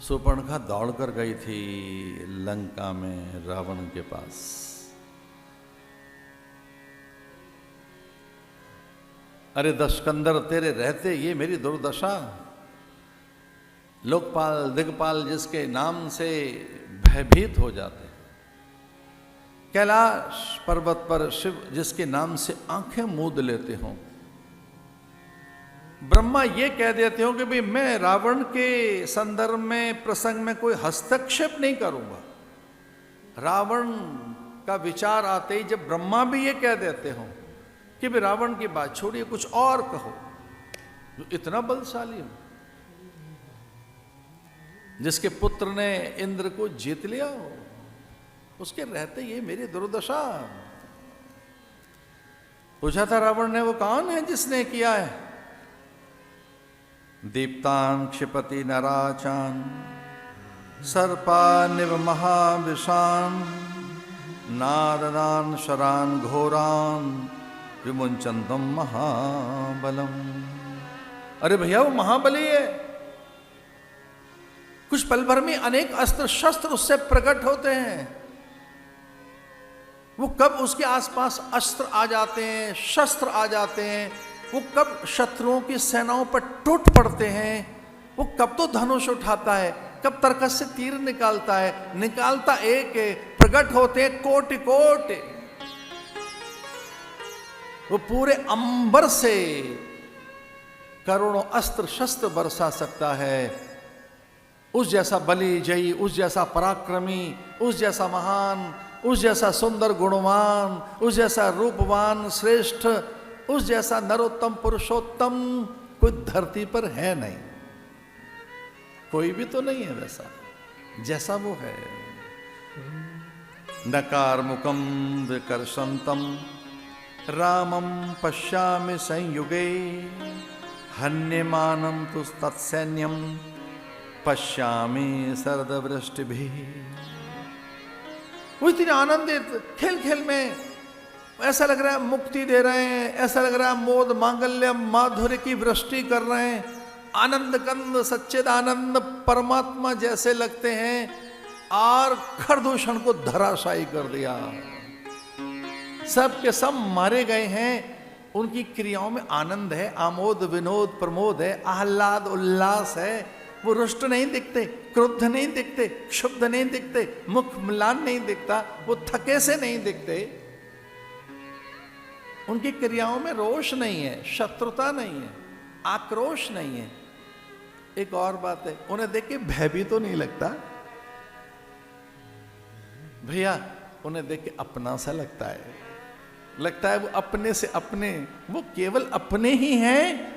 सुपर्णखा दौड़कर गई थी लंका में रावण के पास। अरे दशकंदर, तेरे रहते ये मेरी दुर्दशा। लोकपाल दिग्पाल जिसके नाम से भयभीत हो जाते, कैलाश पर्वत पर शिव जिसके नाम से आंखें मूंद लेते हों, ब्रह्मा ये कह देते हो कि भाई मैं रावण के संदर्भ में प्रसंग में कोई हस्तक्षेप नहीं करूंगा। रावण का विचार आते ही जब ब्रह्मा भी ये कह देते हो कि भाई रावण की बात छोड़िए, कुछ और कहो, जो इतना बलशाली हो, जिसके पुत्र ने इंद्र को जीत लिया हो, उसके रहते ये मेरी दुर्दशा। पूछा था रावण ने, वो कौन है जिसने किया है? दीप्तान क्षिपति नराचान सर्पानिव महाविशान नारदान शरान घोरान विमुंचन्तम महाबलम। अरे भैया वो महाबली है, कुछ पल भर में अनेक अस्त्र शस्त्र उससे प्रकट होते हैं। वो कब उसके आसपास अस्त्र आ जाते हैं, शस्त्र आ जाते हैं, वो कब शत्रुओं की सेनाओं पर टूट पड़ते हैं, वो कब तो धनुष उठाता है, कब तरकस से तीर निकालता है, निकालता एक है, प्रकट होते हैं कोटि कोटि। वो पूरे अंबर से करोड़ों अस्त्र शस्त्र बरसा सकता है। उस जैसा बलि जयी, उस जैसा पराक्रमी, उस जैसा महान, उस जैसा सुंदर गुणवान, उस जैसा रूपवान श्रेष्ठ, उस जैसा नरोत्तम पुरुषोत्तम कोई धरती पर है नहीं। कोई भी तो नहीं है वैसा जैसा वो है। नकार मुकम विकर्षंतम रामम पश्यामि संयुगे हन्यमानं तु तत्सैन्यम पश्यामि शरदवृष्टिभिः। वो इतने आनंदित, खेल खेल में ऐसा लग रहा है मुक्ति दे रहे हैं, ऐसा लग रहा है मोद मांगल्य माधुर्य की वृष्टि कर रहे हैं, आनंद कंद सच्चिदानंद परमात्मा जैसे लगते हैं, और खरदूषण को धराशायी कर दिया। सब के सब मारे गए हैं। उनकी क्रियाओं में आनंद है, आमोद विनोद प्रमोद है, आह्लाद उल्लास है। वो रुष्ट नहीं दिखते, क्रुद्ध नहीं दिखते, क्षुब्ध नहीं दिखते, मुख म्लान नहीं दिखता, वो थके से नहीं दिखते। उनकी क्रियाओं में रोष नहीं है, शत्रुता नहीं है, आक्रोश नहीं है। एक और बात है, उन्हें देख के भय भी तो नहीं लगता भैया, उन्हें देख के अपना सा लगता है। लगता है वो अपने से अपने, वो केवल अपने ही हैं।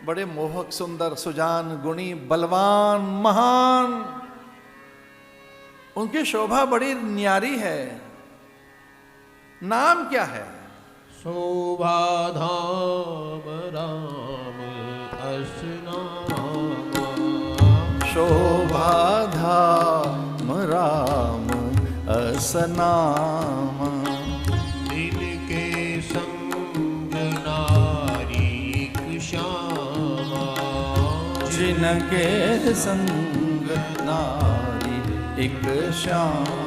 बड़े मोहक सुंदर सुजान गुणी बलवान महान, उनकी शोभा बड़ी न्यारी है। नाम क्या है? शोभा धाम राम असनाम। शोभा धाम राम असनाम। जिनके संग नारी श्यामा। जिनके संग नारी एक श्यामा।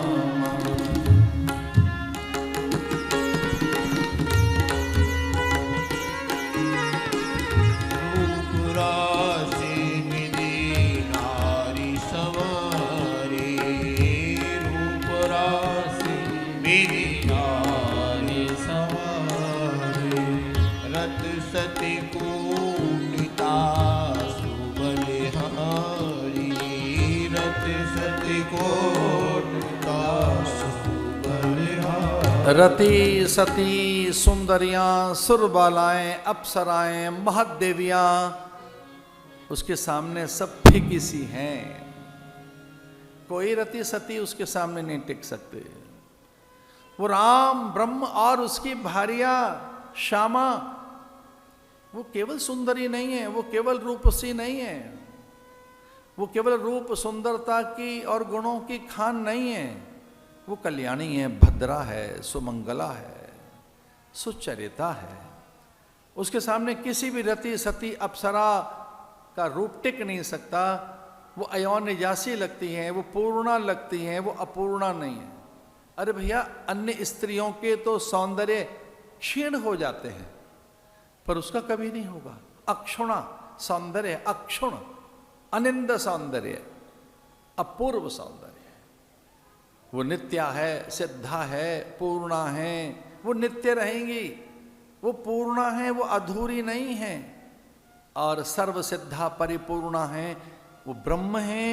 रति सती सुंदरियां सुरबालाएं अप्सराएं महदेवियां उसके सामने सब फीकी सी हैं। कोई रति सती उसके सामने नहीं टिक सकते। वो राम ब्रह्म और उसकी भार्या श्यामा, वो केवल सुंदरी नहीं है, वो केवल रूपसी नहीं है, वो केवल रूप सुंदरता की और गुणों की खान नहीं है। वो कल्याणी है, भद्रा है, सुमंगला है, सुचरिता है। उसके सामने किसी भी रति सती अप्सरा का रूप टिक नहीं सकता। वो अयोनिजासी लगती हैं, वो पूर्णा लगती हैं, वो अपूर्णा नहीं है। अरे भैया, अन्य स्त्रियों के तो सौंदर्य क्षीण हो जाते हैं, पर उसका कभी नहीं होगा। अक्षुणा सौंदर्य, अक्षुण, अनिंद सौंदर्य, अपूर्व सौंदर्य। वो नित्या है, सिद्धा है, पूर्णा है, वो नित्य रहेंगी। वो पूर्णा है, वो अधूरी नहीं है। और सर्व सिद्धा परिपूर्णा है, वो ब्रह्म है,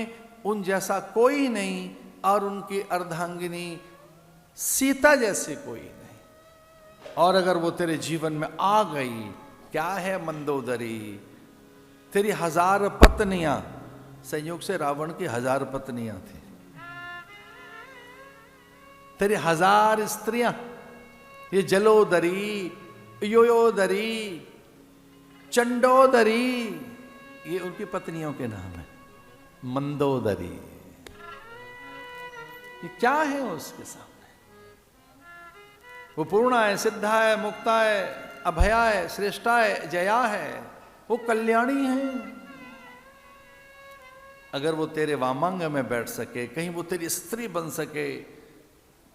उन जैसा कोई नहीं। और उनकी अर्धांगिनी सीता जैसे कोई नहीं। और अगर वो तेरे जीवन में आ गई, क्या है मंदोदरी, तेरी 1000 पत्नियां, संयोग से रावण की 1000 पत्नियां थी, तेरी 1000 स्त्रियां, ये जलोदरी, योयोदरी, चंडोदरी, ये उनकी पत्नियों के नाम है। मंदोदरी, ये क्या है उसके सामने? वो पूर्णा है, सिद्धा है, मुक्ता है, अभया है, श्रेष्ठा है, जया है, वो कल्याणी है। अगर वो तेरे वामांग में बैठ सके, कहीं वो तेरी स्त्री बन सके,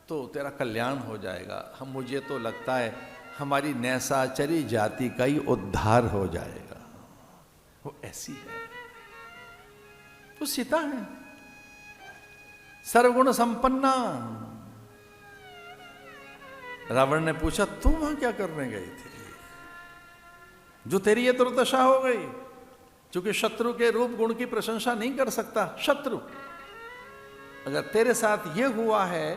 तो तेरा कल्याण हो जाएगा। मुझे तो लगता है हमारी नैसाचरी जाति का ही उद्धार हो जाएगा। वो ऐसी है, वो सीता है, सर्वगुण संपन्ना। रावण ने पूछा, तू वहां क्या करने गई थी जो तेरी ये दुर्दशा हो गई? क्योंकि शत्रु के रूप गुण की प्रशंसा नहीं कर सकता शत्रु। अगर तेरे साथ ये हुआ है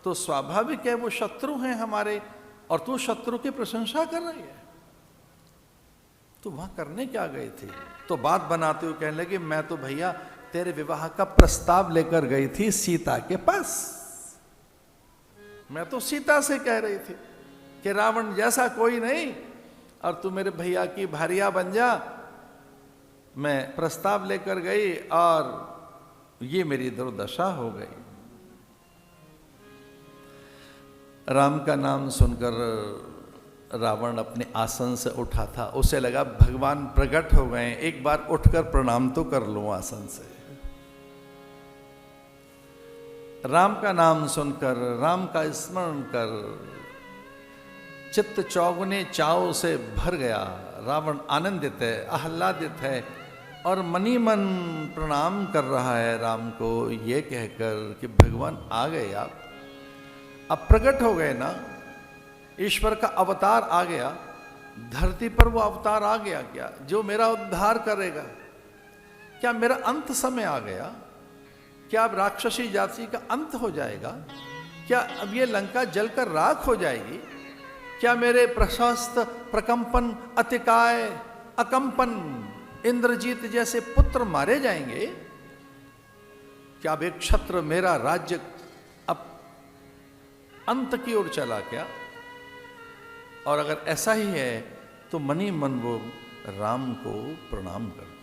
तो स्वाभाविक है वो शत्रु हैं हमारे, और तू शत्रु की प्रशंसा कर रही है। तू वहां करने क्या गई थी? तो बात बनाते हुए कहने लगे, मैं तो भैया तेरे विवाह का प्रस्ताव लेकर गई थी सीता के पास। मैं तो सीता से कह रही थी कि रावण जैसा कोई नहीं, और तू मेरे भैया की भारिया बन जा। मैं प्रस्ताव लेकर गई और ये मेरी दुर्दशा हो गई। राम का नाम सुनकर रावण अपने आसन से उठा था। उसे लगा भगवान प्रकट हो गए, एक बार उठकर प्रणाम तो कर लूं आसन से। राम का नाम सुनकर, राम का स्मरण कर चित्त चौगुने चाव से भर गया। रावण आनंदित है, आह्लादित है, और मनी मन प्रणाम कर रहा है राम को, ये कहकर कि भगवान आ गए, आप अब प्रकट हो गए ना, ईश्वर का अवतार आ गया धरती पर। वो अवतार आ गया क्या जो मेरा उद्धार करेगा? क्या मेरा अंत समय आ गया? क्या अब राक्षसी जाति का अंत हो जाएगा? क्या अब ये लंका जलकर राख हो जाएगी? क्या मेरे प्रशस्त, प्रकंपन, अतिकाय, अकंपन, इंद्रजीत जैसे पुत्र मारे जाएंगे? क्या अब एक क्षत्र मेरा राज्य अब अंत की ओर चला क्या? और अगर ऐसा ही है तो मनी मन वो राम को प्रणाम करते।